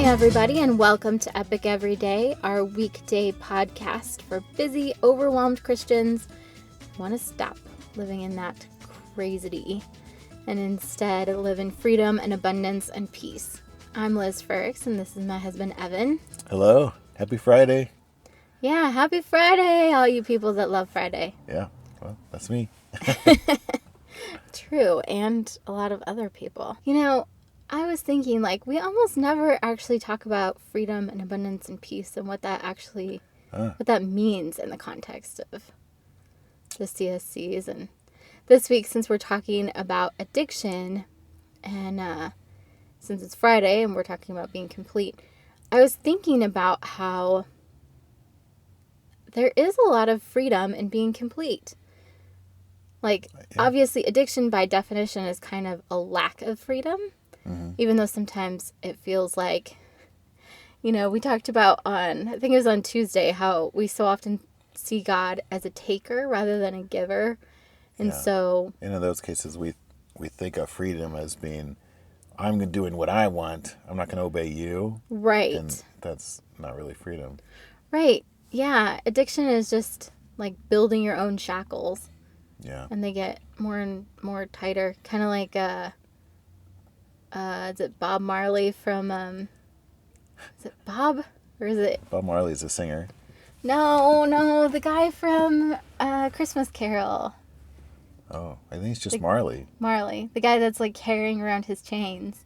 everybody, and welcome to Epic Everyday, our weekday podcast for busy, overwhelmed Christians who want to stop living in that crazity and instead live in freedom and abundance and peace. I'm Liz Ferricks, and this is my husband, Evan. Hello. Happy Friday. Yeah, happy Friday, all you people that love Friday. Yeah, well, that's me. True, and a lot of other people. You know, I was thinking, we almost never actually talk about freedom and abundance and peace and what that actually, what that means in the context of the CSCs. And this week, since we're talking about addiction, and since it's Friday and we're talking about being complete, I was thinking about how there is a lot of freedom in being complete. Obviously, addiction by definition is kind of a lack of freedom. Even though sometimes it feels like, we talked about I think it was on Tuesday, how we so often see God as a taker rather than a giver. And so... And in those cases, we think of freedom as being, I'm doing what I want. I'm not going to obey you. Right. And that's not really freedom. Right. Yeah. Addiction is just like building your own shackles. Yeah. And they get more and more tighter. Kind of like... is it Bob Marley from, is it Bob? Or is it? Bob Marley's a singer. No, the guy from Christmas Carol. Oh, I think it's just Marley. Marley. The guy that's carrying around his chains.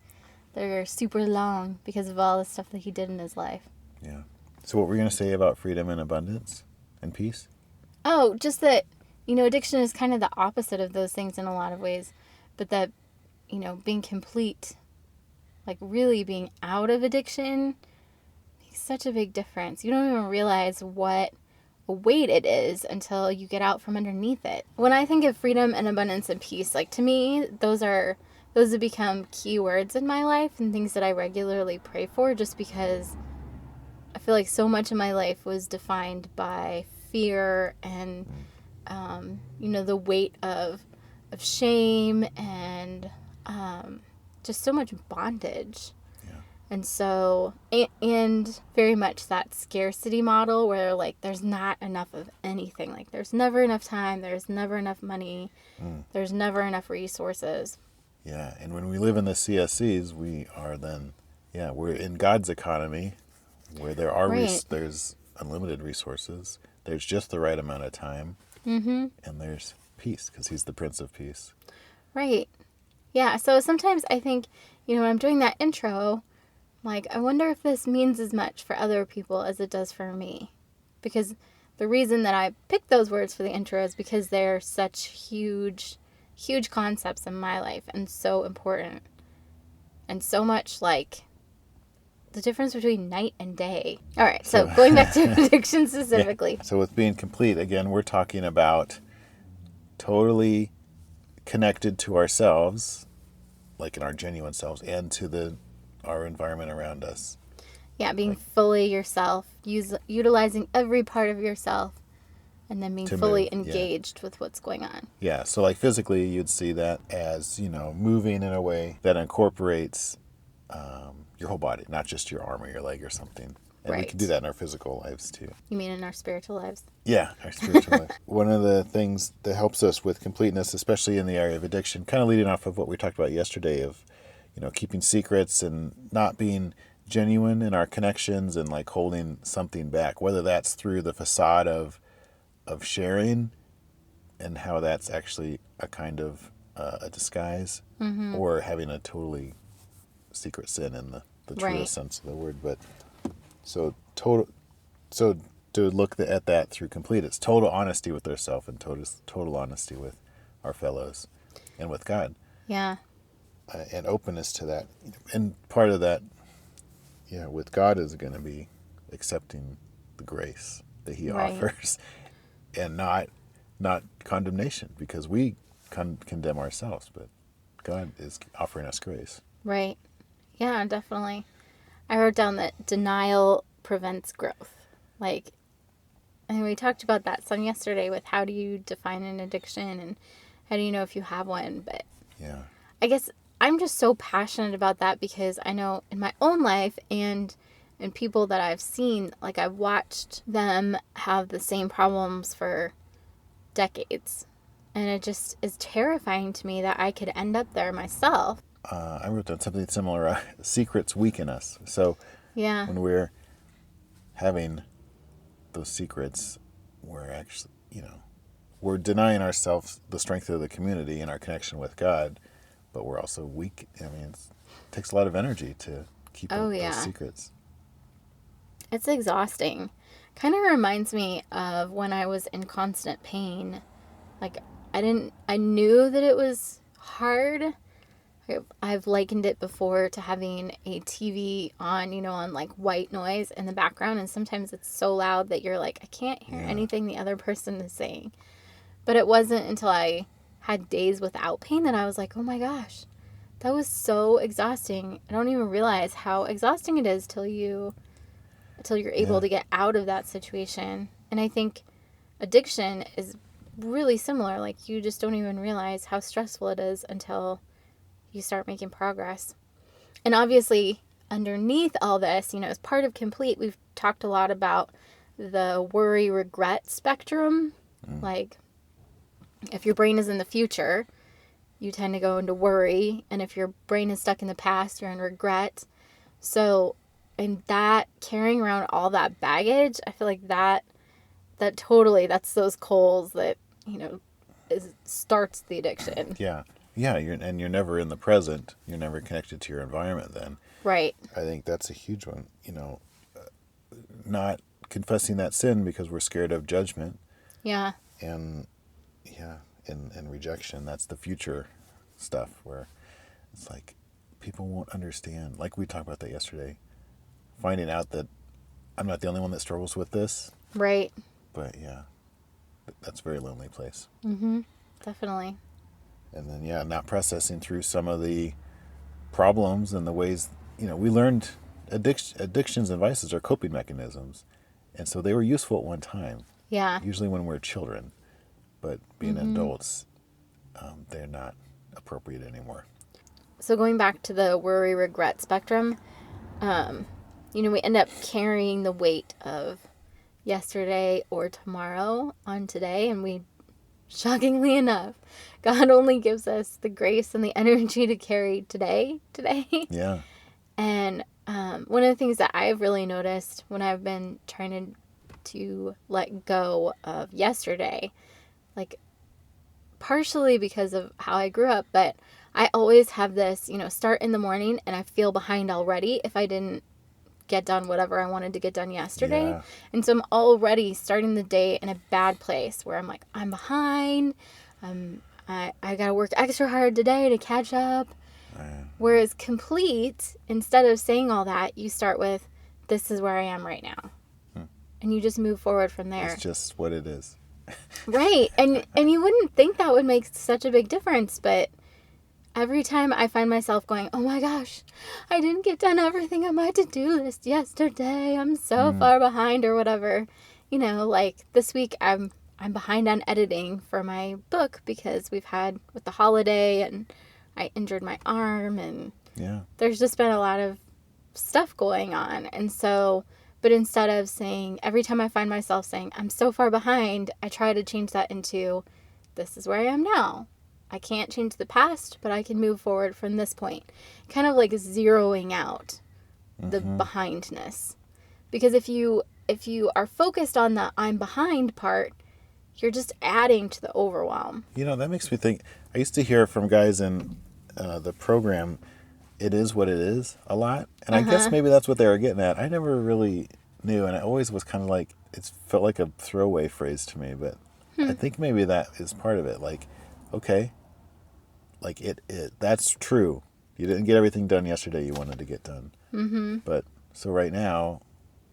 They're super long because of all the stuff that he did in his life. Yeah. So what were you going to say about freedom and abundance and peace? Oh, just that, addiction is kind of the opposite of those things in a lot of ways. But that, being complete, really being out of addiction makes such a big difference. You don't even realize what a weight it is until you get out from underneath it. When I think of freedom and abundance and peace, to me, those have become key words in my life and things that I regularly pray for, just because I feel like so much of my life was defined by fear and, the weight of shame and just so much bondage. Yeah. And so, and very much that scarcity model where there's not enough of anything. There's never enough time, there's never enough money, there's never enough resources. Yeah, and when we live in the CSCs, we are then, we're in God's economy where there are there's unlimited resources, there's just the right amount of time, and there's peace because he's the Prince of Peace. Right. Yeah, so sometimes I think, when I'm doing that intro, I wonder if this means as much for other people as it does for me. Because the reason that I picked those words for the intro is because they're such huge, huge concepts in my life and so important. And so much the difference between night and day. All right, so going back to addiction specifically. Yeah. So with being complete, again, we're talking about totally connected to ourselves, in our genuine selves, and to our environment around us. Yeah, being fully yourself, utilizing every part of yourself, and then being fully engaged with what's going on. Yeah, so physically you'd see that as, moving in a way that incorporates your whole body, not just your arm or your leg or something. And we can do that in our physical lives too. You mean in our spiritual lives? Yeah, our spiritual life. One of the things that helps us with completeness, especially in the area of addiction, kind of leading off of what we talked about yesterday of, keeping secrets and not being genuine in our connections and holding something back, whether that's through the facade of sharing and how that's actually a kind of a disguise, or having a totally secret sin in the truest sense of the word. But So to look at that through complete, it's total honesty with ourselves and total honesty with our fellows and with God. Yeah. And openness to that. And part of that, with God is going to be accepting the grace that he offers and not condemnation, because we condemn ourselves, but God is offering us grace. Right. Yeah, definitely. I wrote down that denial prevents growth. And we talked about that some yesterday with how do you define an addiction and how do you know if you have one. But yeah, I guess I'm just so passionate about that because I know in my own life and people that I've seen, like I've watched them have the same problems for decades. And it just is terrifying to me that I could end up there myself. I wrote down something similar. Secrets weaken us. So Yeah. when we're having those secrets, we're actually, we're denying ourselves the strength of the community and our connection with God, but we're also weak. I mean, it takes a lot of energy to keep those secrets. It's exhausting. Kind of reminds me of when I was in constant pain. Like, I knew that it was hard. I've likened it before to having a TV on, on like white noise in the background. And sometimes it's so loud that you're like, I can't hear anything the other person is saying. But it wasn't until I had days without pain that I was like, oh my gosh, that was so exhausting. I don't even realize how exhausting it is till you're able to get out of that situation. And I think addiction is really similar. Like, you just don't even realize how stressful it is until you start making progress. And obviously, underneath all this, as part of Complete, we've talked a lot about the worry-regret spectrum. Like, if your brain is in the future, you tend to go into worry. And if your brain is stuck in the past, you're in regret. So, and that, carrying around all that baggage, I feel like that totally, that's those coals that, starts the addiction. Yeah. Yeah, you're never in the present. You're never connected to your environment then. Right. I think that's a huge one. Not confessing that sin because we're scared of judgment. Yeah. And rejection. That's the future stuff where it's like people won't understand. Like we talked about that yesterday. Finding out that I'm not the only one that struggles with this. Right. But yeah, that's a very lonely place. Mm-hmm. Definitely. And then, not processing through some of the problems and the ways, we learned addictions and vices are coping mechanisms. And so they were useful at one time. Yeah. Usually when we're children. But being adults, they're not appropriate anymore. So going back to the worry-regret spectrum, we end up carrying the weight of yesterday or tomorrow on today, and we, shockingly enough, God only gives us the grace and the energy to carry today. Yeah. And one of the things that I've really noticed when I've been trying to let go of yesterday, like partially because of how I grew up, but I always have this, start in the morning and I feel behind already if I didn't get done whatever I wanted to get done yesterday. Yeah. And so I'm already starting the day in a bad place where I'm like, I'm behind. I got to work extra hard today to catch up. Whereas Complete, instead of saying all that, you start with, this is where I am right now. And you just move forward from there. It's just what it is. Right. And you wouldn't think that would make such a big difference, but every time I find myself going, oh my gosh, I didn't get done everything on my to-do list yesterday. I'm so far behind or whatever. Like this week I'm behind on editing for my book because we've had with the holiday and I injured my arm and there's just been a lot of stuff going on. And so, but instead of saying, every time I find myself saying, I'm so far behind, I try to change that into, this is where I am now. I can't change the past, but I can move forward from this point. Kind of like zeroing out the behindness. Because if you are focused on the I'm behind part, you're just adding to the overwhelm. That makes me think, I used to hear from guys in the program, it is what it is a lot. And I guess maybe that's what they were getting at. I never really knew. And I always was kind of like, it felt like a throwaway phrase to me. But I think maybe that is part of it. Like, okay, like it that's true. You didn't get everything done yesterday you wanted to get done. Mm-hmm. But so right now,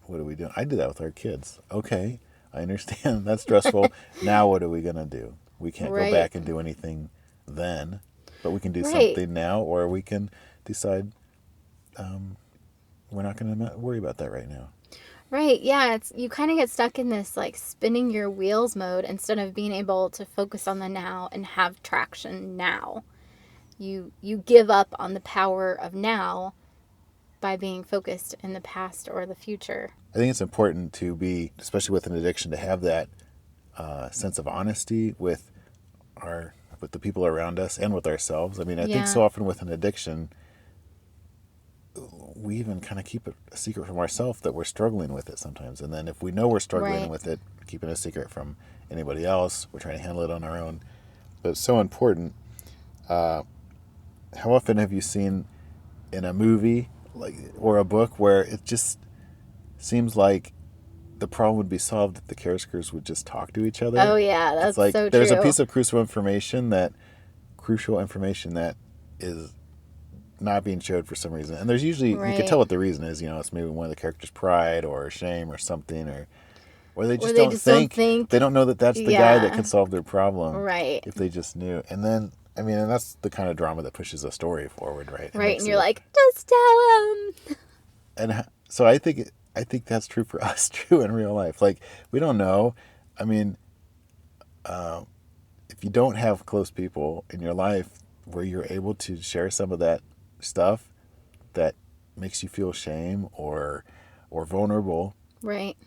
what are we doing? I do that with our kids. Okay, I understand. That's stressful. Now what are we going to do? We can't go back and do anything then. But we can do something now, or we can decide we're not going to worry about that right now. Right, yeah, you kind of get stuck in this like spinning your wheels mode instead of being able to focus on the now and have traction now. you give up on the power of now by being focused in the past or the future. I think it's important to be, especially with an addiction, to have that sense of honesty with the people around us and with ourselves. I mean, I think so often with an addiction, we even kind of keep it a secret from ourselves that we're struggling with it sometimes. And then if we know we're struggling with it, keeping a secret from anybody else, we're trying to handle it on our own. But it's so important. How often have you seen in a movie or a book where it just seems like the problem would be solved if the characters would just talk to each other? Oh yeah, that's so true. There's a piece of crucial information that is not being showed for some reason, and there's usually you can tell what the reason is. It's maybe one of the characters' pride or shame or something, or they just don't think they don't know that that's the guy that can solve their problem. Right. If they just knew, and then and that's the kind of drama that pushes a story forward, right? Right, and you're like, just tell him. And so I think that's true for us too in real life. Like, we don't know. I mean, if you don't have close people in your life where you're able to share some of that stuff that makes you feel shame or vulnerable, right?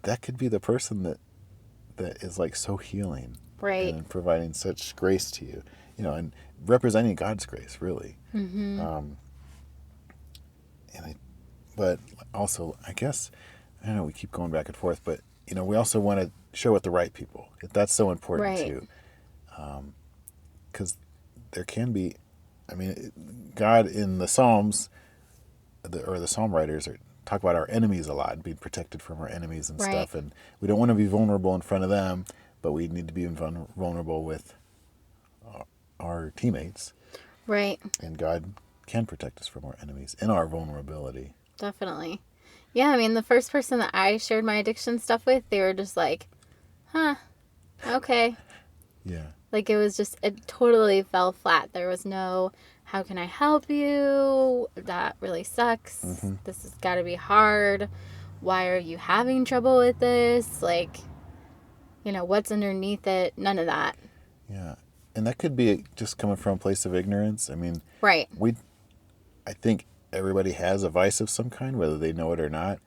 That could be the person that is like so healing, right? And providing such grace to you, and representing God's grace, really. Mm-hmm. But also, I guess, I don't know, we keep going back and forth, but, we also want to show it the right people. That's so important, too. Because there can be, God in the Psalms, the Psalm writers talk about our enemies a lot, and being protected from our enemies and stuff. And we don't want to be vulnerable in front of them, but we need to be vulnerable with our teammates. Right. And God can protect us from our enemies in our vulnerability. Definitely. Yeah, the first person that I shared my addiction stuff with, they were just like, huh, okay. Yeah. Like, it totally fell flat. There was no, how can I help you? That really sucks. Mm-hmm. This has got to be hard. Why are you having trouble with this? Like, what's underneath it? None of that. Yeah. And that could be just coming from a place of ignorance. Right. I think everybody has a vice of some kind, whether they know it or not.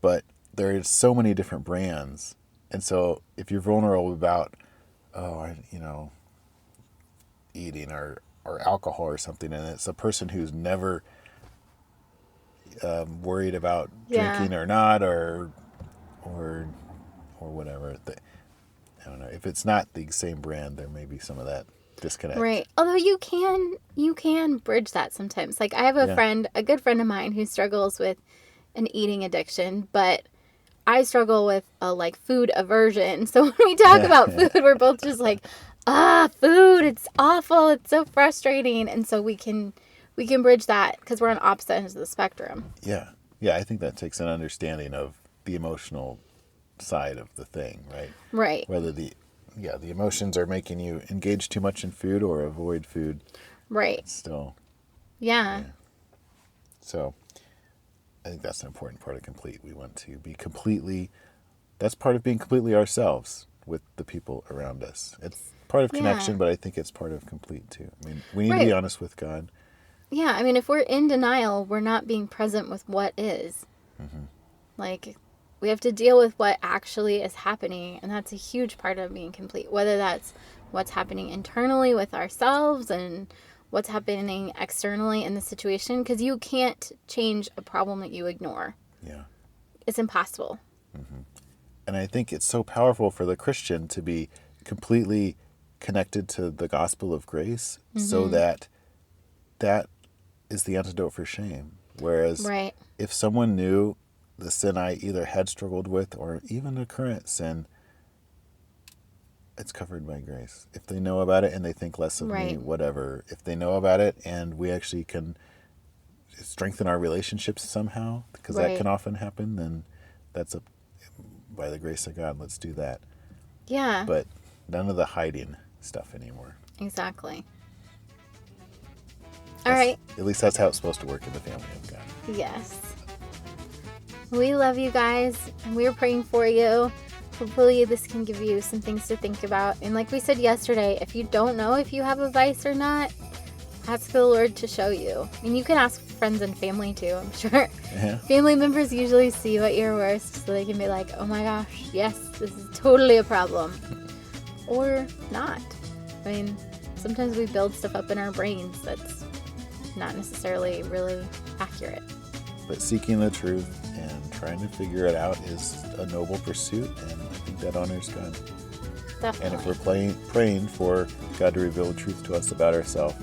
But there are so many different brands. And so if you're vulnerable about, eating or alcohol or something, and it's a person who's never worried about drinking or not, or whatever. I don't know. If it's not the same brand, there may be some of that disconnect. Right. Although you can bridge that sometimes. Like, I have a good friend of mine who struggles with an eating addiction, but I struggle with a food aversion. So when we talk about food, we're both just like, food, it's awful, it's so frustrating. And so we can bridge that because we're on opposite ends of the spectrum. Yeah. Yeah, I think that takes an understanding of the emotional side of the thing, right? Right. Whether the emotions are making you engage too much in food or avoid food. Right. Still. Yeah. So I think that's an important part of complete. We want to be completely, that's part of being completely ourselves with the people around us. It's part of connection, but I think it's part of complete too. We need to be honest with God. Yeah, if we're in denial, we're not being present with what is. Mm-hmm. We have to deal with what actually is happening, and that's a huge part of being complete, whether that's what's happening internally with ourselves and what's happening externally in the situation, because you can't change a problem that you ignore. Yeah. It's impossible. Mm-hmm. And I think it's so powerful for the Christian to be completely connected to the gospel of grace, so that is the antidote for shame. Whereas if someone knew the sin I either had struggled with or even a current sin, it's covered by grace. If they know about it and they think less of me, whatever. If they know about it and we actually can strengthen our relationships somehow, because that can often happen, then that's by the grace of God, let's do that. Yeah. But none of the hiding stuff anymore. Exactly. All right. At least that's how it's supposed to work in the family of God. Yes. We love you guys, and we're praying for you. Hopefully this can give you some things to think about. And like we said yesterday, if you don't know if you have a vice or not, Ask the Lord to show you. I mean, you can ask friends and family too, I'm sure. Yeah. Family members usually see what you're worst, so they can be like, oh my gosh, yes, this is totally a problem. Or not. I mean, sometimes we build stuff up in our brains that's not necessarily really accurate. But seeking the truth and trying to figure it out is a noble pursuit, and I think that honors God. Definitely. And if we're praying for God to reveal the truth to us about ourselves,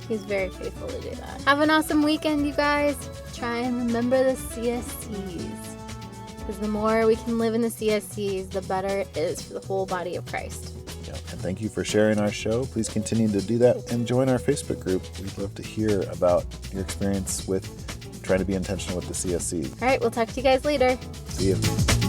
He's very faithful to do that. Have an awesome weekend, you guys. Try and remember the CSCs. Because the more we can live in the CSCs, the better it is for the whole body of Christ. yeah. And thank you for sharing our show. Please continue to do that and join our Facebook group. We'd love to hear about your experience with trying to be intentional with the CSC. All right, we'll talk to you guys later. See you.